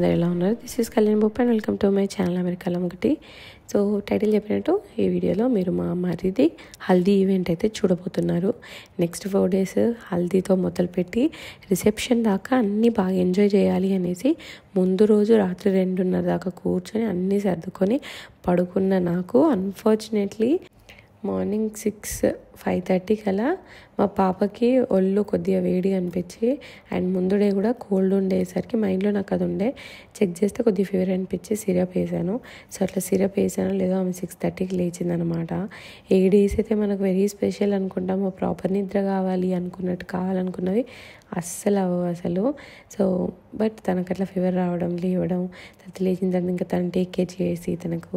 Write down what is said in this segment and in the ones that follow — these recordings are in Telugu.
అందరూ ఎలా ఉన్నారు? This is Kalyan Boppa and welcome to my channel అమెరికాలో ఒకటి. సో టైటిల్ చెప్పినట్టు ఈ వీడియోలో మీరు మా మరిది హల్దీ ఈవెంట్ అయితే చూడబోతున్నారు. నెక్స్ట్ 4 days హల్దీతో మొదలుపెట్టి రిసెప్షన్ దాకా అన్నీ బాగా ఎంజాయ్ చేయాలి అనేసి ముందు రోజు రాత్రి 2:30 దాకా కూర్చొని అన్నీ సర్దుకొని పడుకున్న నాకు అన్ఫార్చునేట్లీ మార్నింగ్ 5:30 కల్లా మా పాపకి ఒళ్ళు కొద్దిగా వేడి అనిపించి అండ్ ముందు డే కూడా కోల్డ్ ఉండేసరికి మైండ్లో నాకు అది ఉండే చెక్ చేస్తే కొద్దిగా ఫీవర్ అనిపించి సిరప్ వేసాను. సో అట్లా సిరప్ వేసాను లేదో ఆమె 6:30కి లేచిందనమాట. 8 days అయితే మనకు వెరీ స్పెషల్ అనుకుంటాము, ప్రాపర్ నిద్ర కావాలి అనుకున్నట్టు కావాలనుకున్నవి అస్సలు అవ్వవు అసలు. సో బట్ తనకు అట్లా ఫీవర్ రావడం లేవడం తర్వాత లేచిన తర్వాత ఇంకా తను టేక్ కేర్ చేసి తనకు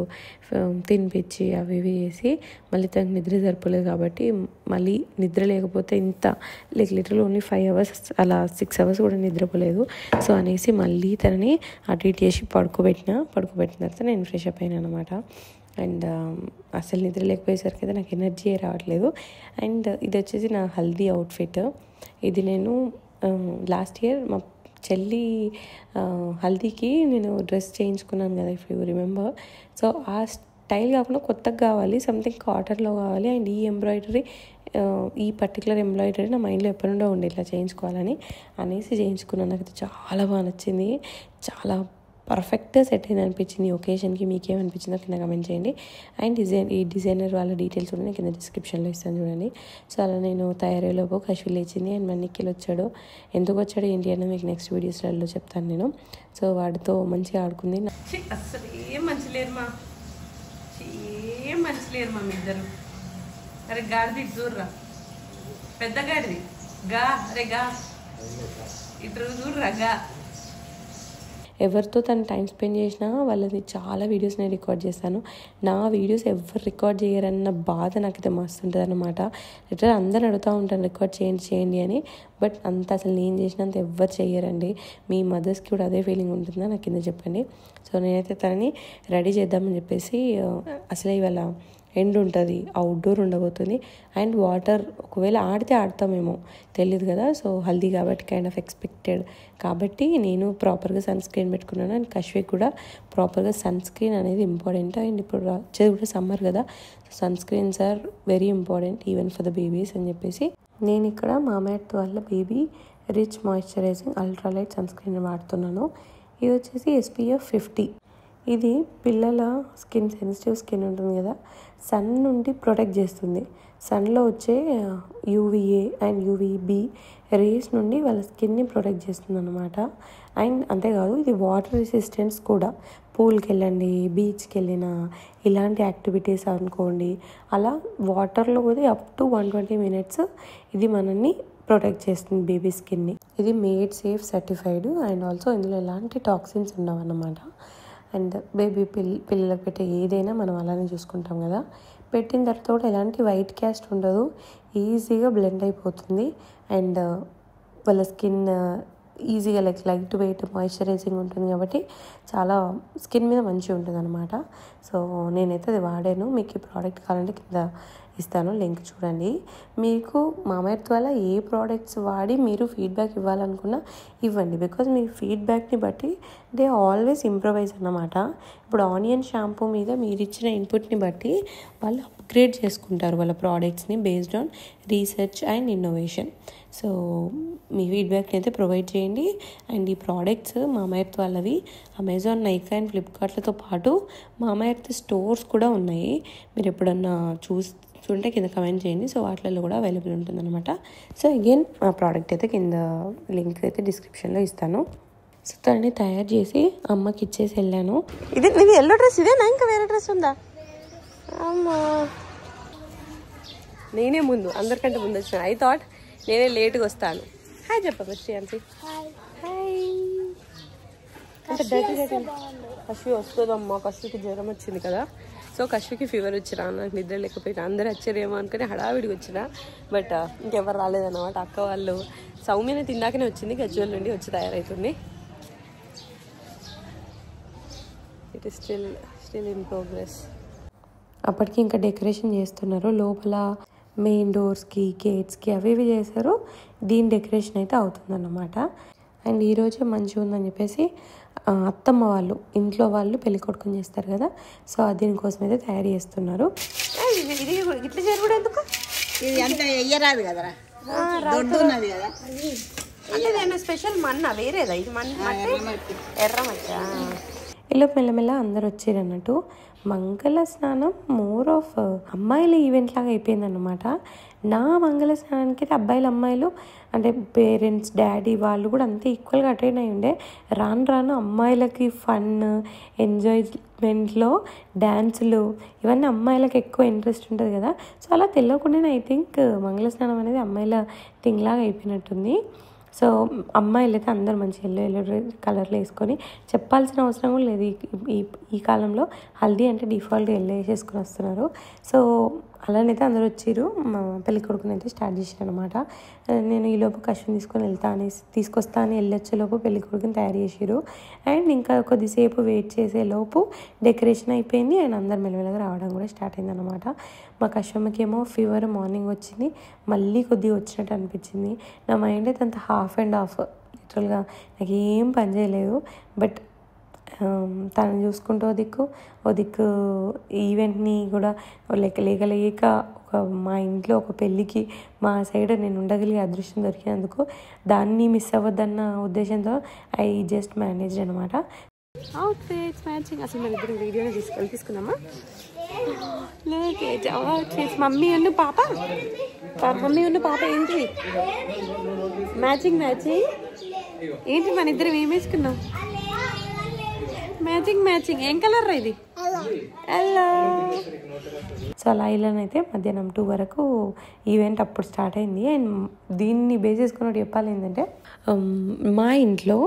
తినిపించి అవి ఇవి చేసి మళ్ళీ తనకు నిద్ర సరిపోలేదు కాబట్టి మళ్ళీ నిద్ర లేకపోతే ఇంత లిటరల్ ఓన్లీ 5 hours అలా 6 hours కూడా నిద్రపోలేదు. సో అనేసి మళ్ళీ తనని అటు ఇటు చేసి పడుకోబెట్టిన తర్వాత నేను ఫ్రెష్ అప్ అయినా అనమాట. అండ్ అసలు నిద్ర లేకపోయేసరికి అయితే నాకు ఎనర్జీ రావట్లేదు. అండ్ ఇది వచ్చేసి నా హల్దీ అవుట్ఫిట్. ఇది నేను లాస్ట్ ఇయర్ మా చెల్లి హల్దీకి నేను డ్రెస్ చేయించుకున్నాను కదా, ఇఫ్ యూ రిమెంబర్. సో ఆ స్టైల్ కాకుండా కొత్తగా కావాలి, సంథింగ్ కాటన్లో కావాలి. అండ్ ఈ పర్టికులర్ ఎంబ్రాయిడరీ నా మైండ్లో ఎప్పటి నుండో ఉండే ఇట్లా చేయించుకోవాలని అనేసి చేయించుకున్నాను. నాకైతే చాలా బాగా నచ్చింది, చాలా పర్ఫెక్ట్గా సెట్ అయింది అనిపించింది ఈ ఒకేషన్కి. మీకేమనిపించిందో కింద కమెంట్ చేయండి. అండ్ ఈ డిజైనర్ వాళ్ళ డీటెయిల్స్ కూడా నేను కింద డిస్క్రిప్షన్లో ఇస్తాను చూడండి. సో అలా నేను తయారయ్యేలోపు కశ్వి లేచింది అండ్ మన్నిక్కిలు వచ్చాడు. ఎందుకు వచ్చాడు ఏంటి అని మీకు నెక్స్ట్ వీడియోస్లలో చెప్తాను నేను. సో వాడితో మంచిగా ఆడుకుంది. అసలు ఏం మంచి లేరు మా ఇద్దరు. అరే గాడిది చూడరా, పెద్ద గాడిది గా, అరే గా ఇటు చూడరా గా. ఎవరితో తను టైం స్పెండ్ చేసినా వాళ్ళది చాలా వీడియోస్ నేను రికార్డ్ చేస్తాను. నా వీడియోస్ ఎవరు రికార్డ్ చేయరన్న బాధ నాకైతే మస్తు ఉంటుంది అనమాట. లిటరల్ అందరూ అడుగుతూ ఉంటాను రికార్డ్ చేయండి అని, బట్ అంత అసలు నేను చేసినంత ఎవరు చేయరండి. మీ మదర్స్కి కూడా అదే ఫీలింగ్ ఉంటుందా నాకు కింద చెప్పండి. సో నేనైతే తనని రెడీ చేద్దామని చెప్పేసి అసలు ఇవాళ ఎండ్ ఉంటుంది, అవుట్డోర్ ఉండబోతుంది. అండ్ వాటర్ ఒకవేళ ఆడితే ఆడతామేమో తెలియదు కదా. సో హల్దీ కాబట్టి కైండ్ ఆఫ్ ఎక్స్పెక్టెడ్ కాబట్టి నేను ప్రాపర్గా సన్ స్క్రీన్ పెట్టుకున్నాను. అండ్ కశ్విక్ కూడా ప్రాపర్గా సన్ స్క్రీన్ అనేది ఇంపార్టెంట్. అండ్ ఇప్పుడు వచ్చేది కూడా సమ్మర్ కదా, so sunscreens are very important even for the babies అని చెప్పేసి నేను ఇక్కడ మామాఎర్త్ వాళ్ళ baby rich moisturising ultralight sunscreen వాడుతున్నాను. ఇది వచ్చేసి SPF 50. ఇది పిల్లల స్కిన్, సెన్సిటివ్ స్కిన్ ఉంటుంది కదా, సన్ నుండి ప్రొటెక్ట్ చేస్తుంది. సన్లో వచ్చే UVA అండ్ UVB రేస్ నుండి వాళ్ళ స్కిన్ని ప్రొటెక్ట్ చేస్తుంది అనమాట. అండ్ అంతేకాదు ఇది వాటర్ రెసిస్టెన్స్ కూడా. పూల్కి వెళ్ళండి, బీచ్కి వెళ్ళినా ఇలాంటి యాక్టివిటీస్ అనుకోండి, అలా వాటర్లో కూడా అప్ టు 120 minutes ఇది మనల్ని ప్రొటెక్ట్ చేస్తుంది బేబీ స్కిన్ని. ఇది made safe certified and also ఇందులో ఎలాంటి టాక్సిన్స్ ఉండవన్నమాట. అండ్ బేబీ పిల్లలకు పెట్టే ఏదైనా మనం అలానే చూసుకుంటాం కదా, పెట్టిన తర్వాత కూడా ఎలాంటి వైట్ క్యాస్ట్ ఉండదు, ఈజీగా బ్లెండ్ అయిపోతుంది. అండ్ వాళ్ళ స్కిన్ ఈజీగా లైట్ వెయిట్ మాయిశ్చరైజింగ్ ఉంటుంది కాబట్టి చాలా స్కిన్ మీద మంచిగా ఉంటుంది అనమాట. సో నేనైతే అది వాడాను. మీకు ఈ ప్రోడక్ట్ కావాలంటే కింద ఇస్తాను, లింక్ చూడండి. మీకు మామాఎర్త్ వల్ల ఏ ప్రోడక్ట్స్ వాడి మీరు ఫీడ్బ్యాక్ ఇవ్వాలనుకున్నా ఇవ్వండి, బికాజ్ మీ ఫీడ్బ్యాక్ని బట్టి దే ఆల్వేస్ ఇంప్రవైజ్ అన్నమాట. ఇప్పుడు ఆనియన్ షాంపూ మీద మీరు ఇచ్చిన ఇన్పుట్ని బట్టి వాళ్ళు అప్గ్రేడ్ చేసుకుంటారు వాళ్ళ ప్రోడక్ట్స్ని based on research and innovation. So మీ ఫీడ్బ్యాక్ని అయితే ప్రొవైడ్ చేయండి. అండ్ ఈ ప్రోడక్ట్స్ మామాఎర్త్ వాళ్ళవి అమెజాన్, నైకా అండ్ ఫ్లిప్కార్ట్లతో పాటు మామాఎర్త్ స్టోర్స్ కూడా ఉన్నాయి. మీరు ఎప్పుడన్నా చూస్తుంటే కింద కమెంట్ చేయండి. సో వాటిల్లో కూడా అవైలబుల్ ఉంటుందన్నమాట. సో అగైన్ ఆ ప్రోడక్ట్ అయితే కింద లింక్ అయితే డిస్క్రిప్షన్లో ఇస్తాను. సో తనని తయారు చేసి అమ్మకి ఇచ్చేసి వెళ్ళాను. ఇది ఎల్లో డ్రెస్ ఇదేనా, ఇంకా వేరే డ్రెస్ ఉందా? అమ్మా నేనే ముందు, అందరికంటే ముందు వచ్చిన. ఐ థాట్ నేనే లేట్గా వస్తాను. హాయ్ చెప్ప శ్రీయాన్సి. హాయ్. అంటే కశ్వి వస్తుందమ్మా, కశ్వికి జ్వరం వచ్చింది కదా. సో కశ్వికి ఫీవర్ వచ్చినా, నాకు నిద్ర లేకపోయినా అందరూ వచ్చారేమో అనుకుని హడావిడికి వచ్చిన. బట్ ఇంకెవరు రాలేదన్నమాట. అక్క వాళ్ళు సౌమ్యనే తిందాకనే వచ్చింది, గజ్వల్ నుండి వచ్చి తయారవుతుంది. It is still in progress. అప్పటికి ఇంకా డెకరేషన్ చేస్తున్నారు లోపల, మెయిన్ డోర్స్కి, గేట్స్కి అవి ఇవి చేశారు. దీని డెకరేషన్ అయితే అవుతుందన్నమాట. అండ్ ఈరోజే మంచిగా ఉందని చెప్పేసి అత్తమ్మ వాళ్ళు ఇంట్లో వాళ్ళు పెళ్లి కొడుకుని చేస్తారు కదా, సో దీనికోసం అయితే తయారు చేస్తున్నారు. ఇది ఇట్లా జరుగుడు ఎందుకు? ఇది అంత ఎయ్యరాదు కదరా, దొడ్డు ఉన్నది కదా. అంటే ఏమైనా స్పెషల్ మన్నా వేరేదా? ఇది మట్టి ఎర్రమట్టి. ఇలా మెల్లమెల్ల అందరు వచ్చారు అన్నట్టు. మంగళ స్నానం మోర్ ఆఫ్ అమ్మాయిల ఈవెంట్ లాగా అయిపోయిందన్నమాట. నా మంగళ స్నానానికి అయితే అబ్బాయిలు అమ్మాయిలు అంటే పేరెంట్స్ డాడీ వాళ్ళు కూడా అంతే ఈక్వల్గా అటెండ్ అయి ఉండే. రాను రాను అమ్మాయిలకి ఫన్ ఎంజాయ్మెంట్లో డ్యాన్సులు ఇవన్నీ అమ్మాయిలకు ఎక్కువ ఇంట్రెస్ట్ ఉంటుంది కదా. సో అలా తెలియకుండానే ఐ థింక్ మంగళ స్నానం అనేది అమ్మాయిల థింగ్ లాగా అయిపోయినట్టుంది. సో అమ్మాయిలు అయితే అందరూ మంచి ఎల్లో కలర్లు వేసుకొని చెప్పాల్సిన అవసరం కూడా లేదు. ఈ కాలంలో హల్దీ అంటే డిఫాల్ట్గా ఎల్లో వేసేసుకొని వస్తున్నారు. సో అలానైతే అందరూ వచ్చారు. మా పెళ్లి కొడుకుని అయితే స్టార్ట్ చేశారు అనమాట. నేను ఈలోపు కష్యం తీసుకొస్తా అని వెళ్ళొచ్చేలోపు పెళ్లి కొడుకుని తయారు చేసారు. అండ్ ఇంకా కొద్దిసేపు వెయిట్ చేసేలోపు డెకరేషన్ అయిపోయింది. అండ్ అందరు మెల్లమెల్లగా రావడం కూడా స్టార్ట్ అయింది అనమాట. మా కష్టమ్మకి ఏమో ఫీవర్ మార్నింగ్ వచ్చింది, మళ్ళీ కొద్దిగా వచ్చినట్టు అనిపించింది. నా మైండ్ అయితే అంత హాఫ్ అండ్ హాఫ్, లిటరల్గా నాకు ఏం పని చేయలేదు. బట్ తనని చూసుకుంటూ ఓ దిక్కు ఈవెంట్ని కూడా లేక మా ఇంట్లో ఒక పెళ్ళికి మా సైడ్ నేను ఉండగలిగే అదృష్టం దొరికినందుకు దాన్ని మిస్ అవ్వద్దన్న ఉద్దేశంతో ఐ జస్ట్ మేనేజ్ అనమాట. Outfits matching. అసలు మన ఇద్దరు వీడియోని తీసుకుందామా? అవుట్ఫిట్స్ మమ్మీ ఉన్న పాప ఏంటి మ్యాచింగ్ ఏంటి? మన ఇద్దరం ఏం వేసుకున్నాం? మ్యాచింగ్. ఏం కలర్ ఇది? హలో. సో అలా ఇలానైతే మధ్యాహ్నం 2 వరకు ఈవెంట్ అప్పుడు స్టార్ట్ అయింది. అండ్ దీన్ని బేస్ చేసుకున్నట్టు చెప్పాలి ఏంటంటే, మా ఇంట్లో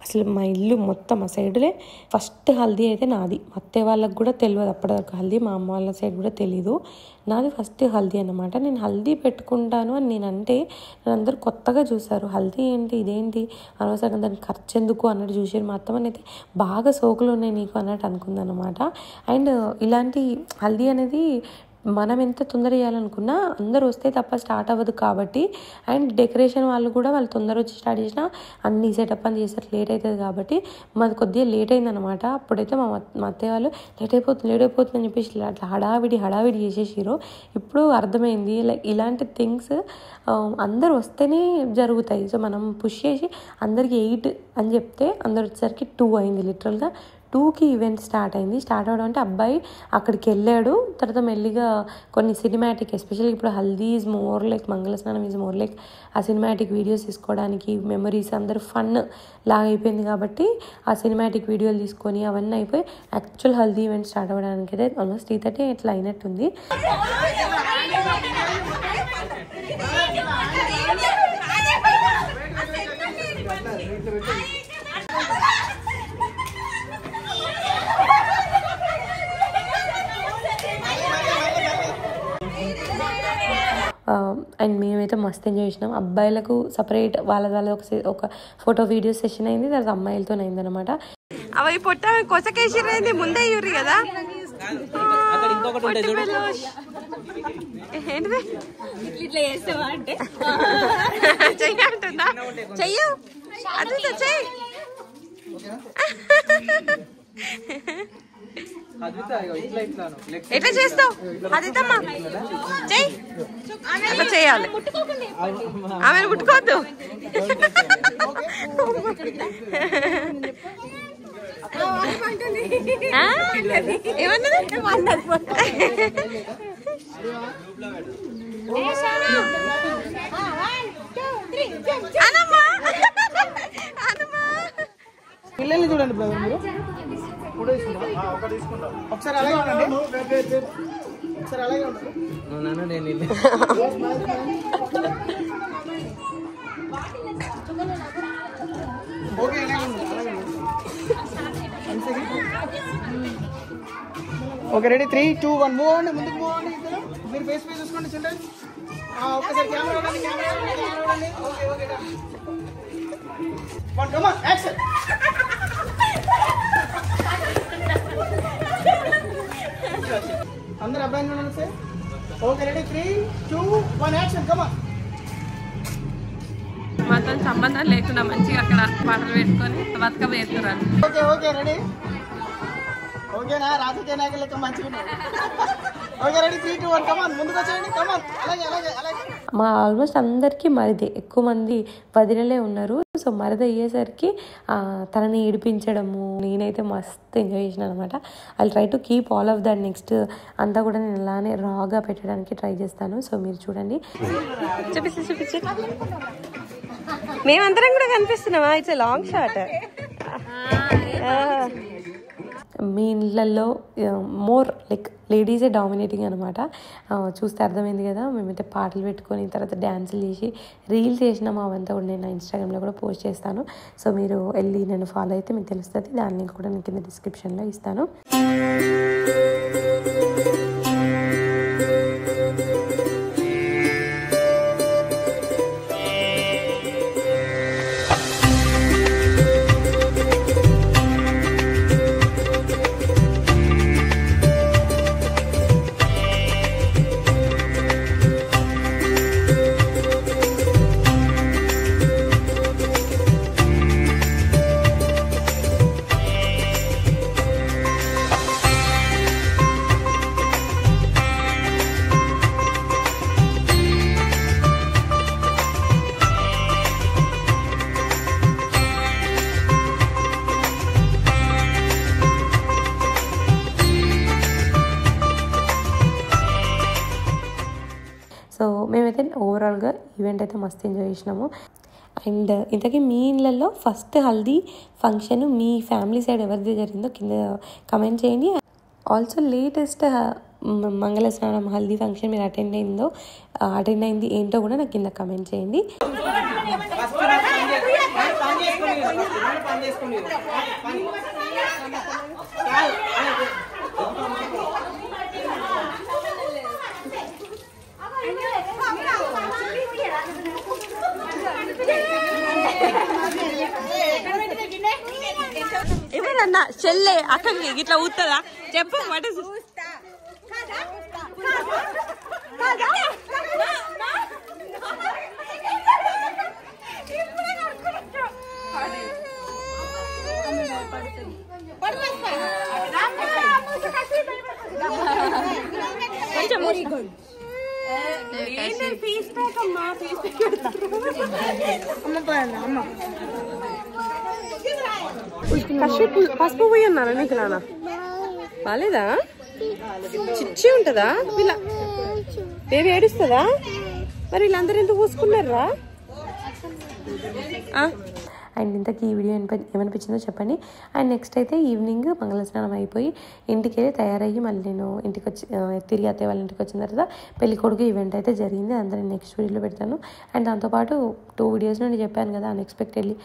అసలు మా ఇల్లు మొత్తం ఆ సైడ్లే ఫస్ట్ హల్దీ అయితే నాది. మా అత్తయ్య వాళ్ళకి కూడా తెలియదు అప్పటివరకు హల్దీ, మా అమ్మ వాళ్ళ సైడ్ కూడా తెలీదు. నాది ఫస్ట్ హల్దీ అన్నమాట. నేను హల్దీ పెట్టుకుంటాను అని నేను అంటే అందరూ కొత్తగా చూసారు. హల్దీ ఏంటి, ఇదేంటి, అనవసరంగా దానికి ఖర్చు ఎందుకు అన్నట్టు చూసారు. మా అత్తమ్మని అయితే బాగా సోకులు ఉన్నాయి నీకు అన్నట్టు అనుకుందనమాట. అండ్ ఇలాంటి హల్దీ అనేది మనం ఎంత తొందర చేయాలనుకున్నా అందరు వస్తే తప్ప స్టార్ట్ అవ్వదు కాబట్టి, అండ్ డెకరేషన్ వాళ్ళు తొందర వచ్చి స్టార్ట్ చేసినా అన్ని సెటప్ అని చేస్తారు, లేట్ అవుతుంది కాబట్టి మాది కొద్దిగా లేట్ అయిందనమాట. అప్పుడైతే మా అత్తయ్య వాళ్ళు లేట్ అయిపోతుంది అని చెప్పేసి అట్లా హడావిడి చేసేసారు. ఇప్పుడు అర్థమైంది లైక్ ఇలాంటి థింగ్స్ అందరు వస్తేనే జరుగుతాయి. సో మనం పుష్ చేసి అందరికి 8 అని చెప్తే అందరు వచ్చేసరికి 2 అయింది. లిటరల్గా 2కి ఈవెంట్ స్టార్ట్ అయింది. స్టార్ట్ అవడం అంటే అబ్బాయి అక్కడికి వెళ్ళాడు. తర్వాత మెల్లిగా కొన్ని సినిమాటిక్, ఎస్పెషల్లీ ఇప్పుడు హల్దీ ఈజ్ మోర్ లైక్ మంగళ స్నానం ఈజ్ మోర్ లైక్ ఆ సినిమాటిక్ వీడియోస్ తీసుకోవడానికి మెమరీస్ అందరూ ఫన్ లాగా అయిపోయింది కాబట్టి ఆ సినిమాటిక్ వీడియోలు తీసుకొని అవన్నీ అయిపోయి యాక్చువల్ హల్దీ ఈవెంట్ స్టార్ట్ అవ్వడానికి అయితే ఆల్మోస్ట్ 3:30 ఇట్లా అయినట్టుంది. అండ్ మేమైతే మస్తు ఎంజాయ్ చేసినాం. అబ్బాయిలకు సపరేట్ వాళ్ళ ఒక ఫోటో వీడియో సెషన్ అయింది, తర్వాత అమ్మాయిలతో అయిందనమాట. అవి పొట్ట కొసకేసిరైంది ముందే ఇవ్వరు కదా. చెయ్యంటుందా? చెయ్యు అది చెయ్యి. ఎట్లా చేస్తావు అదితమ్మా? చెయ్యి. అట్లా చేయాలి. ఆమెను ముట్టుకోవద్దు. పిల్లల్ని చూడండి బ్రదర్, మీరు ఒకసారి అలాగే ఉండండి, ఒకసారి అలాగే ఉండండి. ఓకే ఓకే రెడీ 3, 2, 1 మూవ్ అవ్వండి, ముందుకు మూవ్ అవ్వండి. ఇద్దరు మీరు ఫేస్ ఫేస్ చూసుకోండి చిల్డ్రన్. ఒక్కసారి కెమెరా ఇవ్వండి, కెమెరా ఇవ్వండి. Okay okay come on action. అందరు అబ్బాయిని చూడండి sir. Okay ready 3, 2, 1 action come on. మాత్రం సంబంధం లేకుండా మంచిగా అక్కడ పాటలు పెట్టుకొని బతుకమ్మ చేస్తున్నారు. ఓకే ఓకే రెడీ ఓకేనా రాజకీయ నాయకులు లెక్క మంచిగా ఓకే రెడీ 3 2 1 కమాన్ ముందుకు వచ్చేయండి కమాన్ అలాగే అలాగే అలాగే. మా ఆల్మోస్ట్ అందరికీ మరిది ఎక్కువ మంది వదిలే ఉన్నారు. సో మరిది అయ్యేసరికి తనని ఏడిపించడము నేనైతే మస్తు ఎంజాయ్ చేసిన అనమాట. I try to keep all of that. Next అంతా కూడా నేను అలానే రాగా పెట్టడానికి ట్రై చేస్తాను. సో మీరు చూడండి. చూపించు మేమందరం కూడా కనిపిస్తున్నామా? It's long shot. మీ ఇళ్ళల్లో మోర్ లైక్ లేడీసే డామినేటింగ్ అనమాట. చూస్తే అర్థమైంది కదా. మేమైతే పాటలు పెట్టుకొని తర్వాత డ్యాన్సులు చేసి రీల్స్ చేసినాము. అవంతా కూడా నేను నా ఇన్స్టాగ్రామ్లో కూడా పోస్ట్ చేస్తాను. సో మీరు వెళ్ళి నన్ను ఫాలో అయితే మీకు తెలుస్తుంది. దాని లింక్ కూడా నేను కింద డిస్క్రిప్షన్లో ఇస్తాను. సో మేమైతే ఓవరాల్గా ఈవెంట్ అయితే మస్తు ఎంజాయ్ చేసినాము. అండ్ ఇంతకీ మీ ఇళ్ళల్లో ఫస్ట్ హల్దీ ఫంక్షన్ మీ ఫ్యామిలీ సైడ్ ఎవరిది జరిగిందో కింద కమెంట్ చేయండి. ఆల్సో లేటెస్ట్ మంగళ స్నానం హల్దీ ఫంక్షన్ మీరు అటెండ్ అయింది ఏంటో కూడా నాకు కింద కమెంట్ చేయండి. ఎవరన్నా చెల్లె అక్కడికి ఇట్లా ఊతుందా చెప్పు. వాట్ ఇస్ పసుపు పోయి అన్నారా నీకు నాన్న? బాలేదా? చిచ్చి ఉంటుందా? వీళ్ళ బేబీ ఏడుస్తుందా? మరి వీళ్ళందరూ ఎందుకు పూసుకున్నారా? అండ్ ఇంతకీ ఈ వీడియో ఏమనిపించిందో చెప్పండి. అండ్ నెక్స్ట్ అయితే ఈవినింగ్ మంగళ స్నానం అయిపోయి ఇంటికి వెళ్ళి తయారయ్యి మళ్ళీ నేను ఇంటికి వచ్చి తిరిగి అత్తయ్య వాళ్ళ ఇంటికి వచ్చిన తర్వాత పెళ్లి కొడుకు ఈవెంట్ అయితే జరిగింది. అందరూ నెక్స్ట్ వీడియోలో పెడతాను. అండ్ దాంతోపాటు 2 వీడియోస్ నుండి చెప్పాను కదా అన్ఎక్స్పెక్టెడ్లీ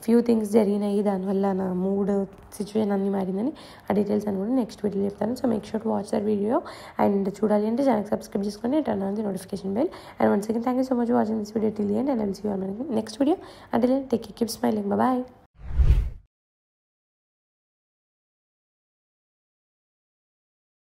ఫ్యూ థింగ్స్ జరిగినాయి, దానివల్ల నా మూడ్ సిచ్యువేషన్ అన్నీ మారిందని. ఆ డీటెయిల్స్ అని కూడా నెక్స్ట్ వీడియో చెప్తాను. So make sure to watch that video. And చూడాలి అంటే ఛానల్ సబ్స్క్రైబ్ చేసుకొని turn on the notification bell. And once again thank you so much watching this video till the end. And I will see you on my next video. Until then, take care, keep smiling. Bye bye.